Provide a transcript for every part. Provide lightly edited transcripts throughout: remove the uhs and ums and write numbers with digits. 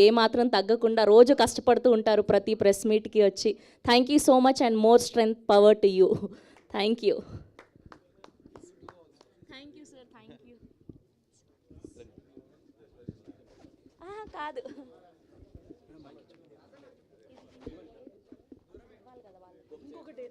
ఏమాత్రం తగ్గకుండా రోజు కష్టపడుతూ ఉంటారు ప్రతి ప్రెస్ మీట్కి వచ్చి. Thank you so much and more strength power to you. Thank you. Thank you sir. Thank you. కాదు ఇంకొకటి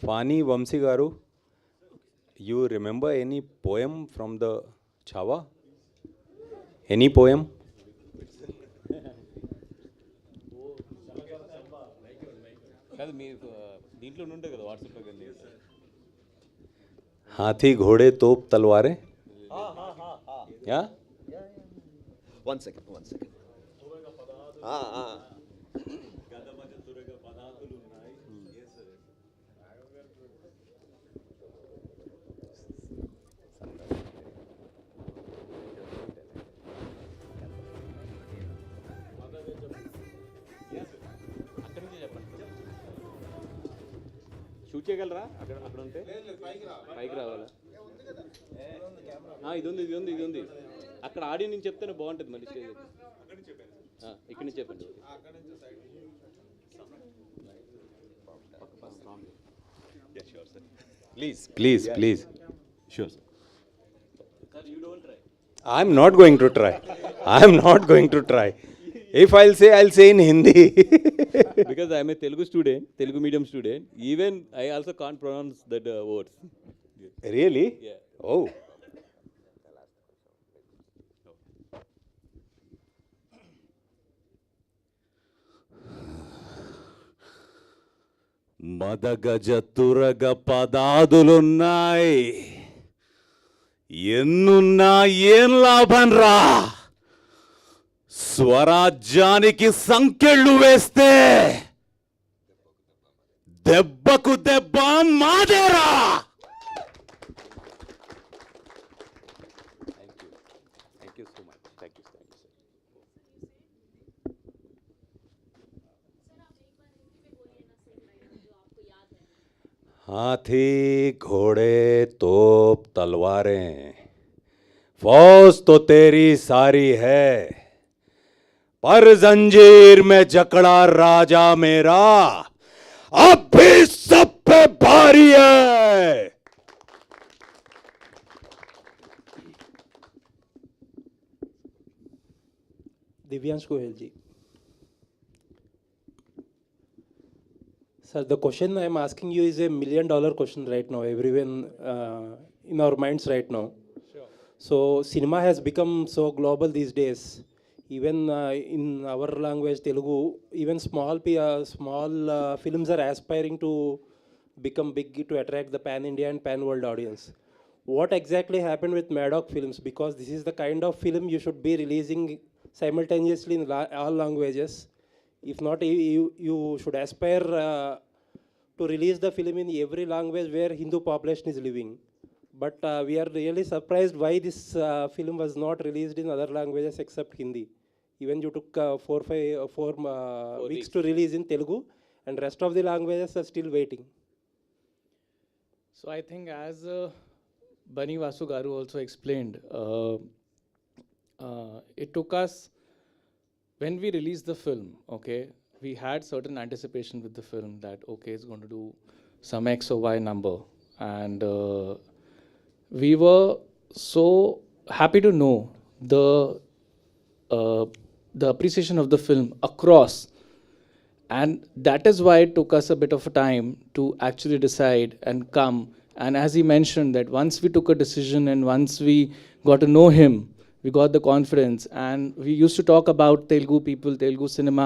Fani Vamsi Garu, you remember any poem from the Chava? Any poem? కాదు మీ దీంట్లో ఉంటే కదా వాట్సాప్లో కానీ हाथी घोड़े तोप तलवारें. या One second. అక్కడి నుంచి చెప్పండి. షూట్ చేయగలరా అక్కడ ఉంటే పైకి రావాలా? ఇది ఉంది అక్కడ ఆడియో నుంచి చెప్తేనే బాగుంటుంది. మళ్ళీ స్టేజ్ ఇక్కడి నుంచి చెప్పండి. Please. Sure, sir. You don't try. I'm not going to try. If I'll say in Hindi. Because I'm a Telugu medium student. Even I also can't pronounce that words. Really? Yeah. Oh. మదగజ తురగ పదాదులున్నాయి, ఎన్నున్నా ఏం లాభం రా, స్వరాజ్యానికి సంకెళ్ళు వేస్తే దెబ్బకు దెబ్బ మాదేరా. Thank you so much. Thank you, sir. हाथी घोड़े तोप तलवारें, फौज तो तेरी सारी है, पर जंजीर में जकड़ा राजा मेरा अब भी सब पे भारी है. दिव्यांश गोयल जी. Sir, the question I am asking you is a $1 million question right now, everyone in our minds right now. Sure. So cinema has become so global these days. Even in our language, Telugu, even small films are aspiring to become big to attract the pan-India and pan-world audience. What exactly happened with Maddock Films? Because this is the kind of film you should be releasing simultaneously in all languages. If not, you should aspire to release the film in every language where Hindu population is living. But we are really surprised why this film was not released in other languages except Hindi. Even you took 4 weeks to release in Telugu, and rest of the languages are still waiting. So I think as Bani Vasu Garu also explained, it took us, when we released the film, okay, we had certain anticipation with the film that, okay, it's going to do some X or Y number. And we were so happy to know the appreciation of the film across. And that is why it took us a bit of time to actually decide and come. And as he mentioned, that once we took a decision and once we got to know him, we got the confidence, and we used to talk about Telugu people, Telugu cinema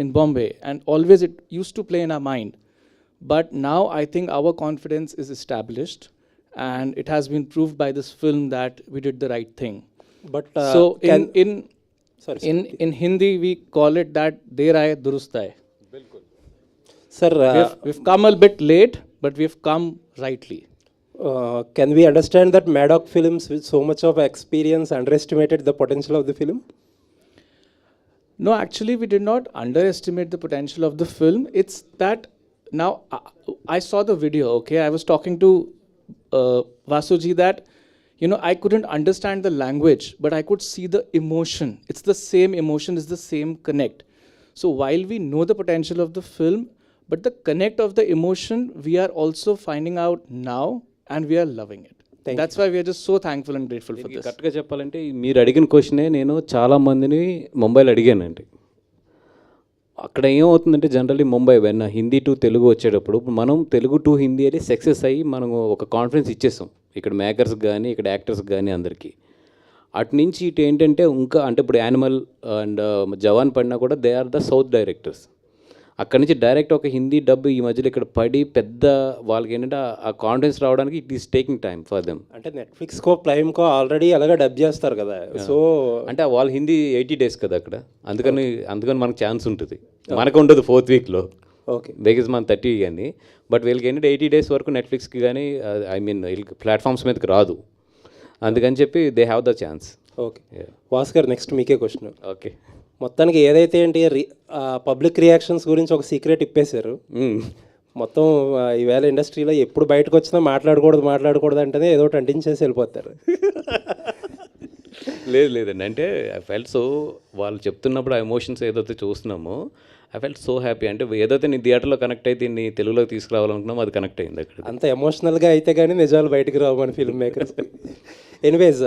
in Bombay, and always it used to play in our mind. But now I think our confidence is established, and it has been proved by this film that we did the right thing. But So Sorry, In Hindi, we call it that Der Aaye Durust Aaye. sir, We've come a bit late, but we've come rightly. can we understand that Maddock Films, with so much of experience, underestimated the potential of the film? No, actually, we did not underestimate the potential of the film. It's that now I saw the video, okay? I was talking to Vasuji that, you know, I couldn't understand the language, but I could see the emotion. It's the same emotion, it's the same connect. So while we know the potential of the film, but the connect of the emotion, we are also finding out now and we are loving it. Thank That's why we are just so thankful and grateful for this. కరెక్ట్గా చెప్పాలంటే మీరు అడిగిన క్వశ్చనే నేను చాలా మందిని ముంబైలో అడిగానండి. అక్కడ ఏమవుతుందంటే జనరల్లీ ముంబై వెన్న హిందీ టు తెలుగు వచ్చేటప్పుడు మనం తెలుగు టు హిందీ అని సక్సెస్ అయ్యి మనం ఒక కాన్ఫిడెన్స్ ఇచ్చేస్తాం ఇక్కడ మేకర్స్ కానీ ఇక్కడ యాక్టర్స్ కానీ అందరికీ. అటు నుంచి ఇటు ఏంటంటే ఇంకా అంటే ఇప్పుడు యానిమల్ అండ్ జవాన్ పడినా కూడా they are the south directors. అక్కడి నుంచి డైరెక్ట్ ఒక హిందీ డబ్బు ఈ మధ్యలో ఇక్కడ పడి పెద్ద వాళ్ళకి ఏంటంటే ఆ కాన్ఫిడెన్స్ రావడానికి it is taking time for them. అంటే నెట్ఫ్లిక్స్కో ప్రైమ్కో ఆల్రెడీ అలాగే డబ్ చేస్తారు కదా, సో అంటే వాళ్ళు హిందీ 80 days కదా అక్కడ, అందుకని మనకు ఛాన్స్ ఉంటుంది, మనకు ఉండదు 4th weekలో. ఓకే, బికాజ్ మన 30 కానీ, బట్ వీళ్ళకి ఏంటంటే 80 days వరకు నెట్ఫ్లిక్స్కి కానీ ఐ మీన్ వీళ్ళకి ప్లాట్ఫామ్స్ మీదకి రాదు, అందుకని చెప్పి they have the chance. Okay. Bhaskar, next మీకే క్వశ్చన్. ఓకే. మొత్తానికి ఏదైతే ఏంటి పబ్లిక్ రియాక్షన్స్ గురించి ఒక సీక్రెట్ ఇప్పేశారు. మొత్తం ఈవేళ ఇండస్ట్రీలో ఎప్పుడు బయటకు వచ్చినా మాట్లాడకూడదు అంటేనే ఏదో ఒకటి అంటించేసి వెళ్ళిపోతారు. లేదండి, అంటే ఐ ఫెల్ట్ సో వాళ్ళు చెప్తున్నప్పుడు ఆ ఎమోషన్స్ ఏదైతే చూస్తున్నామో ఐ ఫెల్ట్ సో హ్యాపీ. అంటే ఏదైతే నీ థియేటర్లో కనెక్ట్ అయితే నీ తెలుగులోకి తీసుకురావాలనుకున్నామో అది కనెక్ట్ అయింది అక్కడ. అంత ఎమోషనల్గా అయితే కానీ నిజాలు బయటకు రావు మన ఫిల్మ్ మేకర్స్. ఎనీవేస్,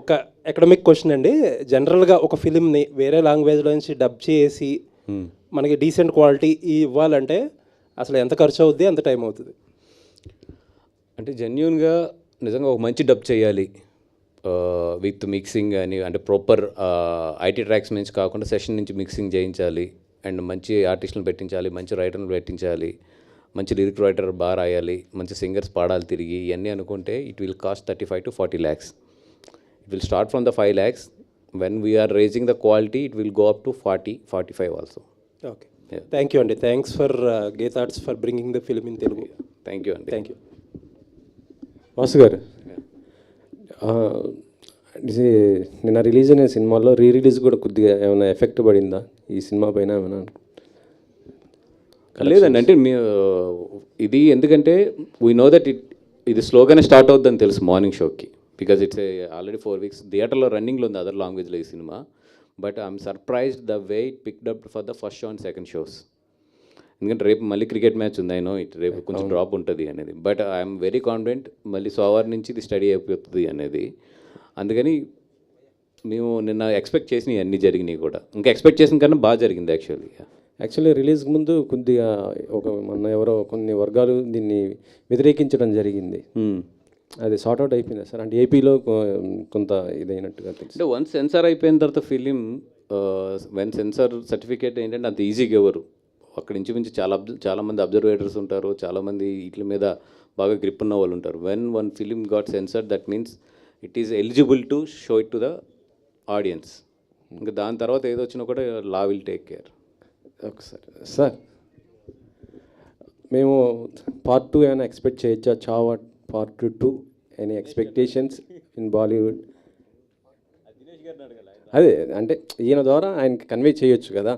ఒక ఎకడమిక్ క్వశ్చన్ అండి. జనరల్గా ఒక ఫిలింని వేరే లాంగ్వేజ్లో నుంచి డబ్ చేసి మనకి డీసెంట్ క్వాలిటీ ఇవ్వాలంటే అసలు ఎంత ఖర్చు అవుద్ది, ఎంత టైం అవుతుంది? అంటే జెన్యున్గా నిజంగా ఒక మంచి డబ్ చేయాలి విత్ మిక్సింగ్ అని, అంటే ప్రాపర్ ఐటీ ట్రాక్స్ నుంచి కాకుండా సెషన్ నుంచి మిక్సింగ్ చేయించాలి, అండ్ మంచి ఆర్టిస్టులను పెట్టించాలి, మంచి రైటర్లు పెట్టించాలి, మంచి లిరిక్ రైటర్ బాగా రాయాలి, మంచి సింగర్స్ పాడాలి తిరిగి, ఇవన్నీ అనుకుంటే it will cost 35 to 40 lakhs. It will start from the 5 lakhs. When we are raising the quality it will go up to 40-45 also. Okay, thank you అండి. Thanks for Geetha Arts for bringing the film in Telugu. Thank you అండి. Thank you. Vasu గారు, నిన్న release అయిన సినిమాలో release కూడా కొద్దిగా ఏమైనా effect పడిందా ఈ సినిమా పైన ఏమైనా? లేదండి, అంటే ఇది ఎందుకంటే వీ నో దట్ ఇది స్లోగానే స్టార్ట్ అవుతుందని తెలుసు మార్నింగ్ షోకి, బికాజ్ ఇట్స్ ఆల్రెడీ 4 weeks థియేటర్లో రన్నింగ్లో ఉంది అదర్ లాంగ్వేజ్లో ఈ cinema. But I'm surprised the way it picked up for the first show and second shows. ఎందుకంటే రేపు మళ్ళీ క్రికెట్ మ్యాచ్ ఉంది, అయినో ఇట్ రేపు కొంచెం డ్రాప్ ఉంటుంది అనేది, బట్ ఐఎమ్ వెరీ కాన్ఫిడెంట్ మళ్ళీ సోమవారం నుంచి ఇది స్టడీ అయిపోతుంది అనేది. అందుకని మేము నిన్న ఎక్స్పెక్ట్ చేసినవి అన్నీ జరిగినాయి కూడా, ఇంకా ఎక్స్పెక్ట్ చేసిన కన్నా బాగా జరిగింది యాక్చువల్లీ రిలీజ్ ముందు కొద్దిగా మొన్న ఎవరో కొన్ని వర్గాలు దీన్ని వ్యతిరేకించడం జరిగింది. అది సార్ట్అవుట్ అయిపోయింది సార్, అంటే ఏపీలో కొంత ఇదైనట్టుగా తెలుసు. అంటే వన్స్ సెన్సార్ అయిపోయిన తర్వాత ఫిలిం వెన్ సెన్సార్ సర్టిఫికేట్ ఏంటంటే అంత ఈజీగా ఎవరు అక్కడ ఇంచుమించు చాలామంది అబ్జర్వేటర్స్ ఉంటారు, చాలామంది వీటి మీద బాగా గ్రిప్ ఉన్న వాళ్ళు ఉంటారు. When one film got sensor that means it is eligible to show it to the audience. ఇంకా దాని తర్వాత ఏదో వచ్చినా కూడా లా విల్ టేక్ కేర్. ఒకసారి సార్, మేము పార్ట్ 2 ఏమైనా ఎక్స్పెక్ట్ చేయొచ్చా? Chhaava part 2 any expectations in Bollywood? అదే అంటే ఈయన ద్వారా ఆయనకి కన్వే చేయొచ్చు కదా.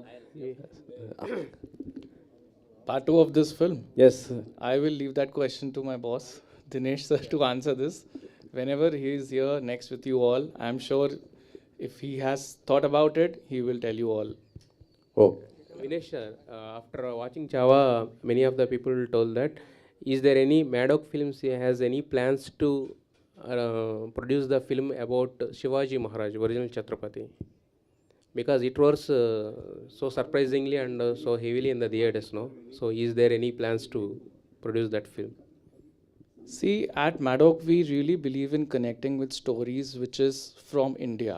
Part 2 of this film? Yes, sir. I will leave that question to my boss, Dinesh sir, to answer this. Whenever he is here next with you all, I'm sure if he has thought about it, he will tell you all. Oh, Vinesh sir, after watching Chava, many of the people told that, is there any Maddock Films has any plans to produce the film about Shivaji Maharaj, original Chhatrapati? Because it was so surprisingly and so heavily in the theatres, no? So is there any plans to produce that film? See, at Maddock, we really believe in connecting with stories which is from India.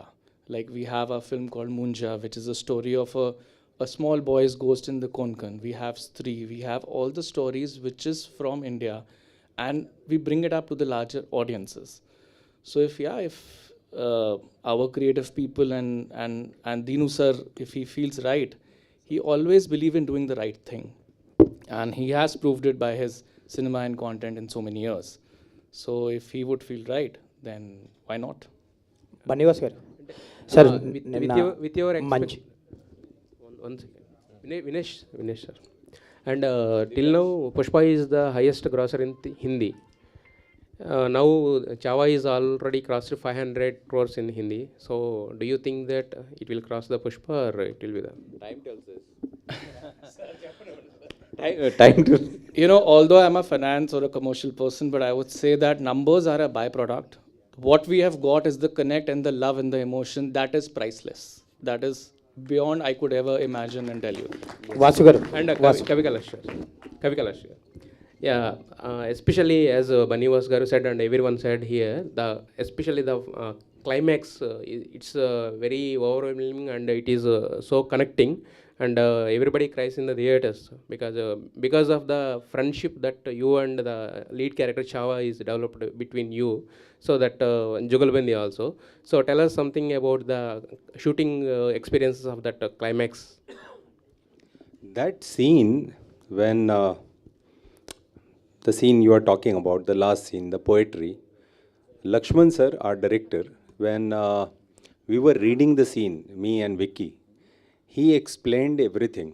Like we have a film called Munja, which is a story of a small boy's ghost in the Konkan. We have Stree. We have all the stories which is from India, and we bring it up to the larger audiences. So if our creative people and Dinu sir, if he feels right, he always believe in doing the right thing. And he has proved it by his cinema and content in so many years. So if he would feel right, then why not? Bunny Vas గారు sir with your మంచి one second. Vinesh sir. And till now, Pushpa is the highest grosser in Hindi. Now, Chava is already crossed 500 crores in Hindi. So, do you think that it will cross the Pushpa or it will be the... Time tells us. Time to... You know, although I'm a finance or a commercial person, but I would say that numbers are a byproduct. What we have got is the connect and the love and the emotion that is priceless. That is beyond I could ever imagine and tell you. Vasu గారు And Kavi Kalash. Yeah, especially as Bannivas Garu said and everyone said here, especially the climax, it's very overwhelming and it is so connecting, and everybody cries in the theaters because of the friendship that you and the lead character Chava is developed between you, so that Jugalbandi also. So tell us something about the shooting experiences of that climax. That scene, when the scene you are talking about, the last scene, the poetry, Lakshman sir, our director, when we were reading the scene, me and Vicky, he explained everything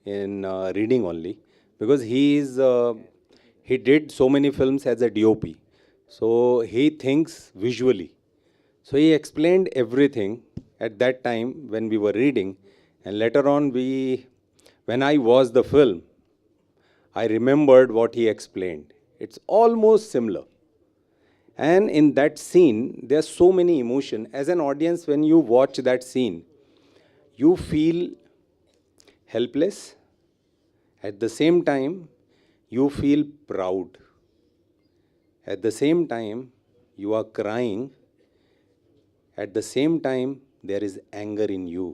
in reading only, because he did so many films as a DOP, so he thinks visually. So he explained everything at that time when we were reading, and later on when I watched the film, I remembered what he explained. It's almost similar. And in that scene, there's so many emotion. As an audience, when you watch that scene, you feel helpless. At the same time, you feel proud. At the same time, you are crying. At the same time, there is anger in you.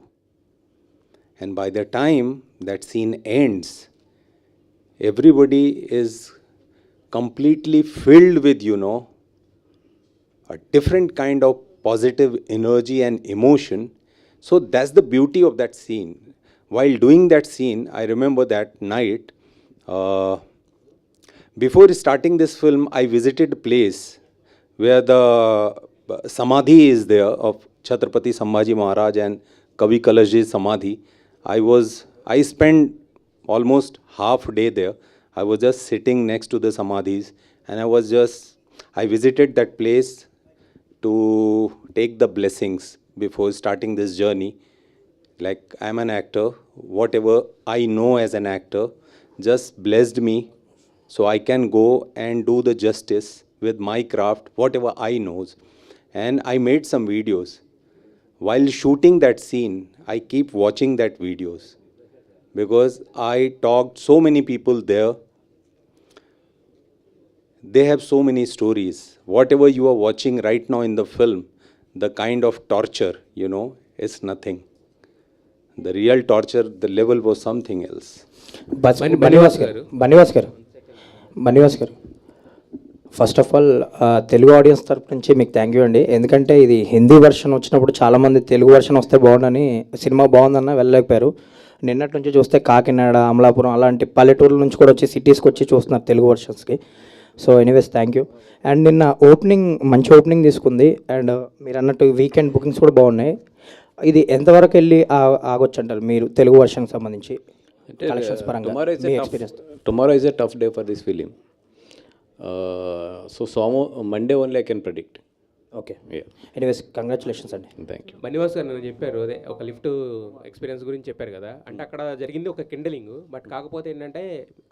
And by the time that scene ends, everybody is completely filled with, a different kind of positive energy and emotion. So that's the beauty of that scene. While doing that scene, I remember that night, before starting this film, I visited a place where the Samadhi is there of Chhatrapati Sambhaji Maharaj and Kavi Kalashji's Samadhi. I spent almost half day there. I was just sitting next to the Samadhis, and I visited that place to take the blessings before starting this journey. Like, I'm an actor, whatever I know as an actor just blessed me, so I can go and do the justice with my craft, whatever I knows. And I made some videos. While shooting that scene, I keep watching that videos, because I talked so many people there. They have so many stories. Whatever you are watching right now in the film, the kind of torture, is nothing. The real torture, the level was something else. Bunny Vas గారు first of all Telugu audience తరపు నుంచి మీకు thank you అండి. ఎందుకంటే ఇది Hindi version వచ్చినప్పుడు చాలామంది Telugu version వస్తే బాగుండని, సినిమా బాగుందన్న వెళ్ళలేకపోయారు. నిన్నటి నుంచి చూస్తే కాకినాడ, అమలాపురం అలాంటి పల్లెటూర్ల నుంచి కూడా వచ్చి సిటీస్కి వచ్చి చూస్తున్నారు తెలుగు వెర్షన్స్కి. So anyways thank you. And నిన్న మంచి ఓపెనింగ్ తీసుకుంది. అండ్ మీరు అన్నట్టు వీకెండ్ బుకింగ్స్ కూడా బాగున్నాయి. ఇది ఎంతవరకు వెళ్ళి ఆగొచ్చు అంటారు మీరు తెలుగు వెర్షన్కి సంబంధించి కలెక్షన్స్ పరంగా మీ experience? Tomorrow is a tough day for this film. So Monday only I can predict. Okay, anyways congratulations అండి. Thank you. బన్నివాస్ గారు నేను చెప్పారు అదే ఒక లిఫ్ట్ ఎక్స్పీరియన్స్ గురించి చెప్పారు కదా, అంటే అక్కడ జరిగింది ఒక కిండలింగ్, బట్ కాకపోతే ఏంటంటే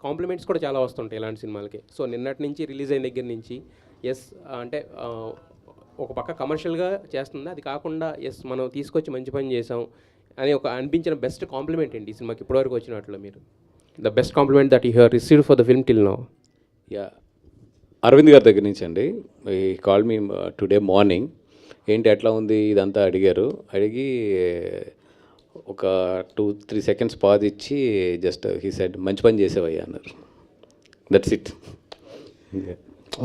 కాంప్లిమెంట్స్ కూడా చాలా వస్తుంటాయి ఇలాంటి సినిమాలకి. సో నిన్నటి నుంచి రిలీజ్ అయిన దగ్గర నుంచి అంటే ఒక పక్క కమర్షియల్గా చేస్తుంది, అది కాకుండా మనం తీసుకొచ్చి మంచి పని చేసాం అని ఒక అనిపించిన బెస్ట్ కాంప్లిమెంట్ ఏంటి ఈ సినిమాకి ఇప్పటివరకు వచ్చినట్లు మీరు? The best compliment that you have received for the film till now. Aravind గారి దగ్గర నుంచి అండి. ఈ కాల్ మీ టుడే మార్నింగ్, ఏంటి ఎట్లా ఉంది ఇదంతా అడిగారు. అడిగి ఒక 2-3 seconds పాజ్ ఇచ్చి జస్ట్ హీ సెడ్ మంచి పని చేసేవయ్యా అన్నారు. That's it.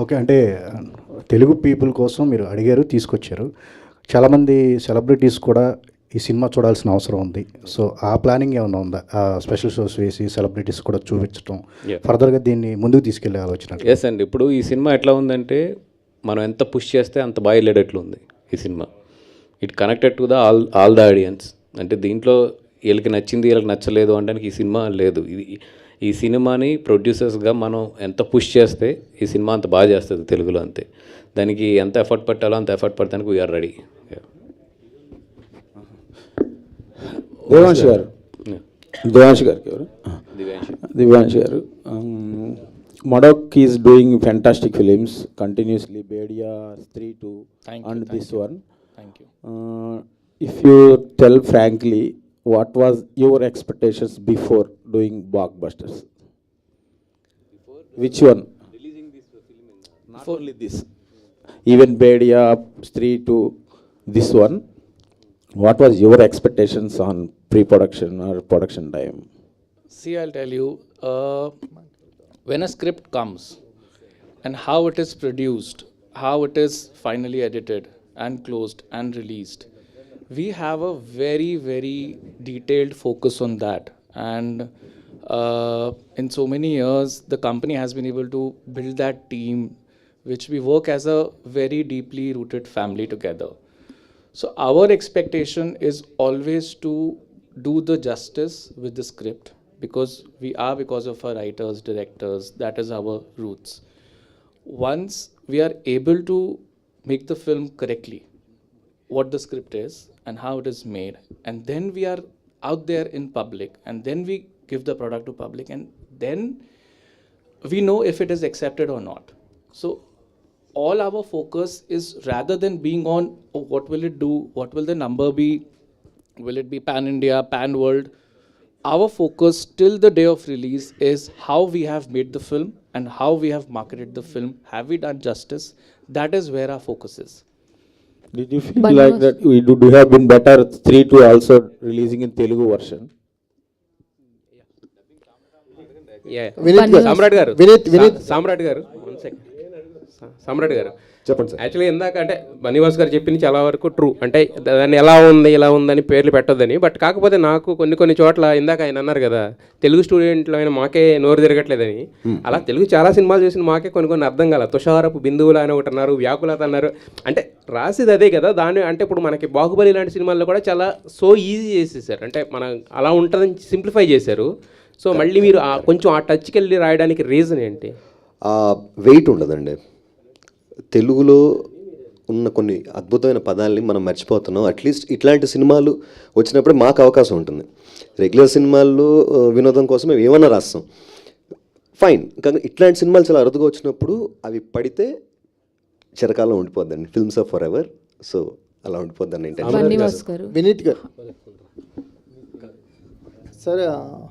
ఓకే, అంటే తెలుగు పీపుల్ కోసం మీరు అడిగారు, తీసుకొచ్చారు. చాలామంది సెలబ్రిటీస్ కూడా ఈ సినిమా చూడాల్సిన అవసరం ఉంది. సో ఆ ప్లానింగ్ ఏమైనా ఉందా? స్పెషల్ షోస్ వేసి సెలబ్రిటీస్ కూడా చూపించడం, ఫర్దర్గా దీన్ని ముందుకు తీసుకెళ్లే ఆలోచన? ఎస్ అండి. ఇప్పుడు ఈ సినిమా ఎట్లా ఉందంటే మనం ఎంత పుష్ చేస్తే అంత బాగా వెళ్ళేటట్లు ఉంది ఈ cinema. It connected to the all the audience. అంటే దీంట్లో వీళ్ళకి నచ్చింది వీళ్ళకి నచ్చలేదు అనడానికి ఈ సినిమా లేదు. ఈ సినిమాని ప్రొడ్యూసర్స్గా మనం ఎంత పుష్ చేస్తే ఈ సినిమా అంత బాగా చేస్తుంది తెలుగులో. అంతే, దానికి ఎంత ఎఫర్ట్ పెట్టాలో అంత ఎఫర్ట్ పడటానికి వీఆర్ రెడీ. దేవాంశ్ గారు, దేవాంశ్ గారికి ఎవరు? దివ్యాంశ్ గారు. Madok is doing fantastic films continuously. Bedia, Stree 2, and this one. Thank you. If you tell frankly, what was your expectations before doing blockbusters? Which one? Releasing this film. Not only this, even Bedia, Stree 2, this one. What was your expectations on pre-production or production time? See, I'll tell you, when a script comes and how it is produced, how it is finally edited and closed and released, we have a very, very detailed focus on that. And in so many years, the company has been able to build that team, which we work as a very deeply rooted family together. So our expectation is always to do the justice with the script, because of our writers, directors, that is our roots. Once we are able to make the film correctly, what the script is and how it is made, and then we are out there in public, and then we give the product to public, and then we know if it is accepted or not. So all our focus is, rather than being on, oh, what will it do, what will the number be, will it be pan-India, pan-world, our focus till the day of release is how we have made the film and how we have marketed the film. Have we done justice? That is where our focus is. Did you feel like that we do have been better Stree 2 also releasing in Telugu version? సామ్రాట్ గారు, సామ్రాట్ గారు, 1 second. సామ్రాట్ గారు చెప్పండి sir. Actually ఇందాక అంటే బన్నీవాస్ గారు చెప్పింది చాలా వరకు ట్రూ. అంటే దాన్ని ఎలా ఉంది ఇలా ఉందని పేర్లు పెట్టొద్దని. బట్ కాకపోతే నాకు కొన్ని చోట్ల ఇందాక ఆయన అన్నారు కదా, తెలుగు స్టూడెంట్లో అయినా మాకే నోరు తిరగట్లేదని. అలా తెలుగు చాలా సినిమాలు చూసిన మాకే కొన్ని అర్థం కాల. తుషారపు బిందువులు అని ఒకటి అన్నారు, వ్యాకులత అన్నారు. అంటే రాసేది అదే కదా దాన్ని. అంటే ఇప్పుడు మనకి బాహుబలి లాంటి సినిమాల్లో కూడా చాలా సో ఈజీ చేసేసారు. అంటే మనం అలా ఉంటుందని సింప్లిఫై చేశారు. సో మళ్ళీ మీరు కొంచెం ఆ టచ్కి వెళ్ళి రాయడానికి రీజన్ ఏంటి? వెయిట్ ఉండదండి. తెలుగులో ఉన్న కొన్ని అద్భుతమైన పదాలని మనం మర్చిపోతున్నాం. అట్లీస్ట్ ఇట్లాంటి సినిమాలు వచ్చినప్పుడే మాకు అవకాశం ఉంటుంది. రెగ్యులర్ సినిమాల్లో వినోదం కోసం మేము ఏమన్నా రాస్తాం, ఫైన్. కానీ ఇట్లాంటి సినిమాలు చాలా అరుదుగా వచ్చినప్పుడు అవి పడితే చిరకాలం ఉండిపోద్దండి. Films of forever. So అలా ఉండిపోద్దండి. వినీత్ గారు, sir,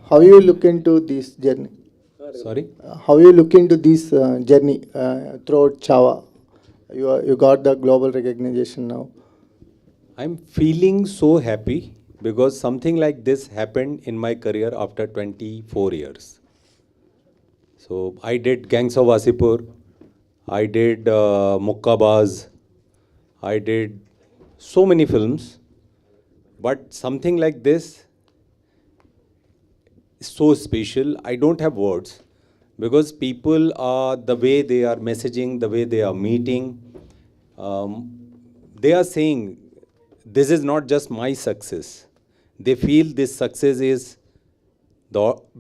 how you look into this journey? Sorry? How you look into this journey throughout Chava? You got the global recognition now. I'm feeling so happy because something like this happened in my career after 24 years. So I did Gangs of Wasipur, I did Mukkabaz, I did so many films, but something like this is so special. I don't have words because people are, the way they are messaging, the way they are meeting, they are saying this is not just my success. They feel this success is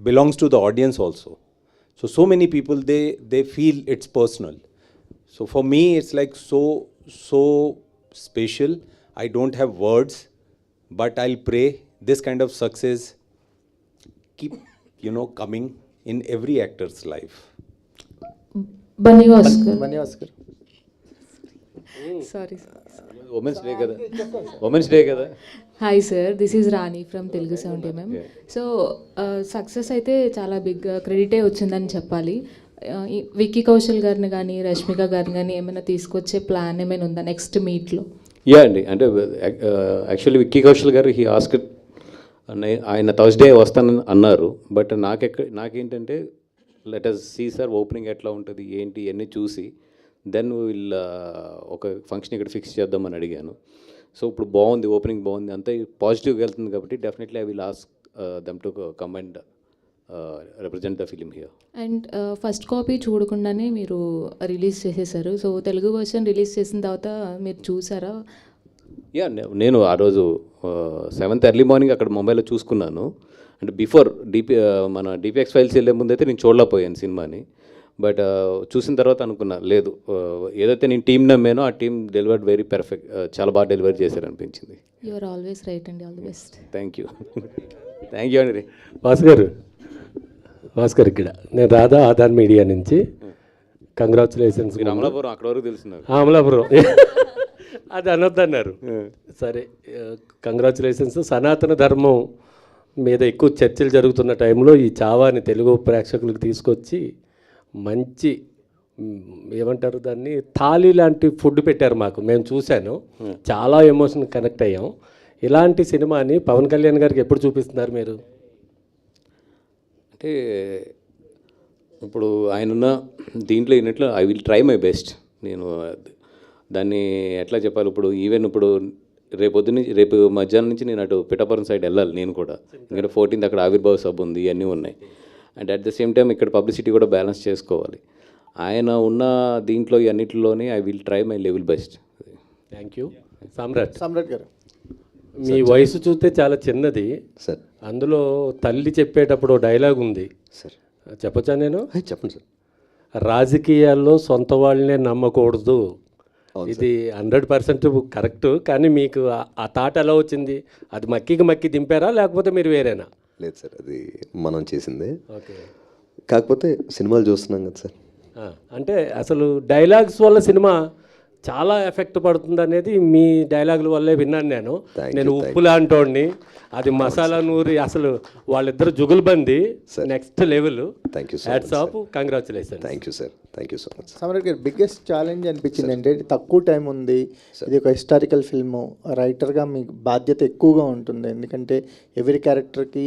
belongs to the audience also. So many people, they feel it's personal. So for me it's like so special. I don't have words, but I'll pray this kind of success keep coming in every actor's life. Bannivas garu. Sorry. Women's Day kada. Hi sir, this is Rani from Telugu 70mm. So success అయితే చాలా big క్రెడిటే వచ్చిందని చెప్పాలి. విక్కీ కౌశల్ గారిని కానీ రష్మిక గారిని కానీ ఏమైనా తీసుకొచ్చే ప్లాన్ ఏమైనా ఉందా నెక్స్ట్ మీట్లో? యా అండి, అంటే యాక్చువల్లీ విక్కీ కౌశల్ గారు హీ ఆస్క్, ఆయన థర్స్డే వస్తానని అన్నారు. బట్ నాకేంటంటే let us see sir opening ఎట్లా ఉంటుంది ఏంటి అన్నీ చూసి దెన్ విల్ ఒక ఫంక్షన్ ఇక్కడ ఫిక్స్ చేద్దామని అడిగాను. సో ఇప్పుడు బాగుంది, ఓపెనింగ్ బాగుంది, అంతా పాజిటివ్గా వెళ్తుంది కాబట్టి definitely I will ask them to come and represent the film here. And first copy చూడకుండానే మీరు రిలీజ్ చేసేసారు. సో తెలుగు వర్షన్ రిలీజ్ చేసిన తర్వాత మీరు చూసారా? యా, నేను ఆ రోజు 7th ఎర్లీ మార్నింగ్ అక్కడ ముంబైలో చూసుకున్నాను. అంటే బిఫోర్ మన డిపిఎక్స్ ఫైల్స్ వెళ్ళే ముందైతే నేను చూడలేకపోయాను సినిమాని. బట్ చూసిన తర్వాత అనుకున్నా, లేదు, ఏదైతే నేను టీం నమ్మానో ఆ టీం డెలివర్డ్ వెరీ పర్ఫెక్ట్, చాలా బాగా డెలివర్ చేశారనిపించింది. యు ఆర్ ఆల్వేస్ రైట్ అండి. All the best. Thank you. Thank you అండి. భాస్కర్ ఇక్కడ నేను రాధా ఆధార్ మీడియా నుంచి. కంగ్రాచులేషన్స్. అమలాపురం అక్కడ వరకు తెలుసు నాకు. అమలాపురం అది అనొద్దన్నారు. సరే, కంగ్రాచులేషన్స్. సనాతన ధర్మం మీద ఎక్కువ చర్చలు జరుగుతున్న టైంలో ఈ చావాని తెలుగు ప్రేక్షకులకు తీసుకొచ్చి మంచి ఏమంటారు దాన్ని, థాలీ లాంటి ఫుడ్ పెట్టారు మాకు. మేము చూశాను, చాలా ఎమోషన్ కనెక్ట్ అయ్యాం. ఇలాంటి సినిమాని పవన్ కళ్యాణ్ గారికి ఎప్పుడు చూపిస్తున్నారు మీరు? అంటే ఇప్పుడు ఆయనున్న దీంట్లో ఈయనట్లో I will try my best. నేను దాన్ని ఎట్లా చెప్పాలి, ఇప్పుడు ఈవెన్ ఇప్పుడు రేపు మధ్యాహ్నం నుంచి నేను అటు పిఠాపురం సైడ్ వెళ్ళాలి నేను కూడా. ఎందుకంటే 14th అక్కడ ఆవిర్భావ సభ ఉంది, ఇవన్నీ ఉన్నాయి. And at the same time ఇక్కడ పబ్లిసిటీ కూడా బ్యాలెన్స్ చేసుకోవాలి. ఆయన ఉన్న దీంట్లో అన్నింటిలోనే I will try my level best. Thank you. Samrat గారు, మీ వయసు చూస్తే చాలా చిన్నది సార్. అందులో తల్లి చెప్పేటప్పుడు డైలాగ్ ఉంది సార్, చెప్పచ్చా నేను? చెప్పండి సార్. రాజకీయాల్లో సొంత వాళ్ళనే నమ్మకూడదు. ఇది 100% కరెక్ట్. కానీ మీకు ఆ థాట్ ఎలా వచ్చింది? అది మక్కి దింపారా లేకపోతే మీరు వేరేనా? లేదు సార్, అది మనం చేసిందే. ఓకే. కాకపోతే సినిమాలు చూస్తున్నాం కదా సార్. అంటే అసలు డైలాగ్స్ వల్ల సినిమా చాలా ఎఫెక్ట్ పడుతుంది అనేది మీ డైలాగుల వల్లే విన్నాను నేను. నేను ఉప్పు లాంటోడిని, అది మసాలా నూరి, అసలు వాళ్ళిద్దరు jugalbandi next level. Thank you. Hats off, congratulation. Thank you sir. Thank you so much. Samrat గారు, బిగ్గెస్ట్ ఛాలెంజ్ అనిపించింది అంటే తక్కువ టైం ఉంది, ఇది ఒక హిస్టారికల్ ఫిల్ము, రైటర్గా మీకు బాధ్యత ఎక్కువగా ఉంటుంది. ఎందుకంటే ఎవరి క్యారెక్టర్కి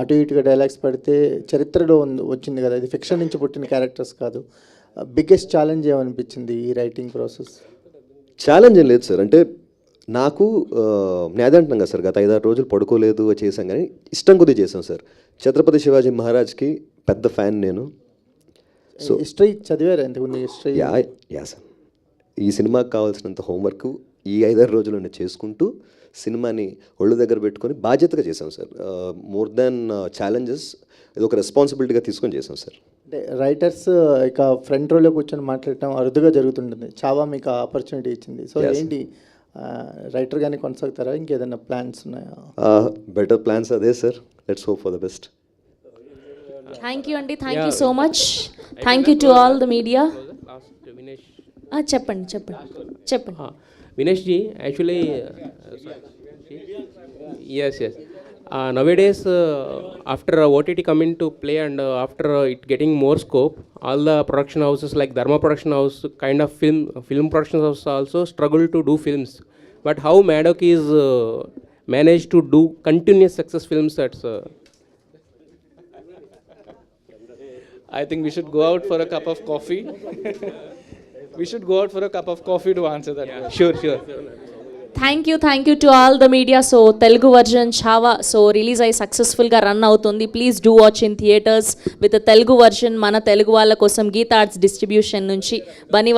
అటు ఇటుగా డైలాగ్స్ పడితే చరిత్రలో వచ్చింది కదా, ఇది ఫిక్షన్ నుంచి పుట్టిన క్యారెక్టర్స్ కాదు. బిగ్గెస్ట్ ఛాలెంజ్ ఏమనిపించింది ఈ రైటింగ్ ప్రాసెస్? ఛాలెంజ్ ఏం లేదు సార్. అంటే నాకు నేను అదే అంటున్నాను కదా సార్, గత 5-6 రోజులు పడుకోలేదు చేశాం, కానీ ఇష్టం కొద్దీ చేశాం సార్. ఛత్రపతి శివాజీ మహారాజ్కి పెద్ద ఫ్యాన్ నేను. సో హిస్టరీ చదివారు ఇంతకుముందు? History yeah sir. ఈ సినిమాకి కావాల్సినంత హోంవర్క్ ఈ 5-6 రోజులు నేను చేసుకుంటూ సినిమాని ఒళ్ళు దగ్గర పెట్టుకొని బాధ్యతగా చేశాం సార్. మోర్ దాన్ ఛాలెంజెస్, ఇది ఒక రెస్పాన్సిబిలిటీగా తీసుకొని చేశాం సార్. అంటే రైటర్స్ ఇక ఫ్రంట్ రోలో కూర్చొని మాట్లాడటం అరుదుగా జరుగుతుంటుంది. చావా మీకు ఆపర్చునిటీ ఇచ్చింది. సో ఏంటి, రైటర్గానే కొనసాగుతారా, ఇంకేదైనా ప్లాన్స్ ఉన్నాయా? బెటర్ ప్లాన్స్ అదే sir. Let's hope for the best. Thank you అండి. Thank you so much. Thank you to all the media. చెప్పండి. Vinesh ji, actually, yes. Nowadays, after OTT coming to play and after it getting more scope, all the production houses like Dharma Production House kind of film production houses also struggle to do films. But how Maddock is managed to do continuous success films? That's I think we should go out for a cup of coffee. We should go out for a cup of coffee to answer that question. Sure. Thank you to all the media. So Telugu version Chhaava so release అయ్యి సక్సెస్ఫుల్గా run అవుతుంది. Please do watch in theatres with Telugu version. మన తెలుగు వాళ్ళ కోసం Gita arts distribution నుంచి బనీ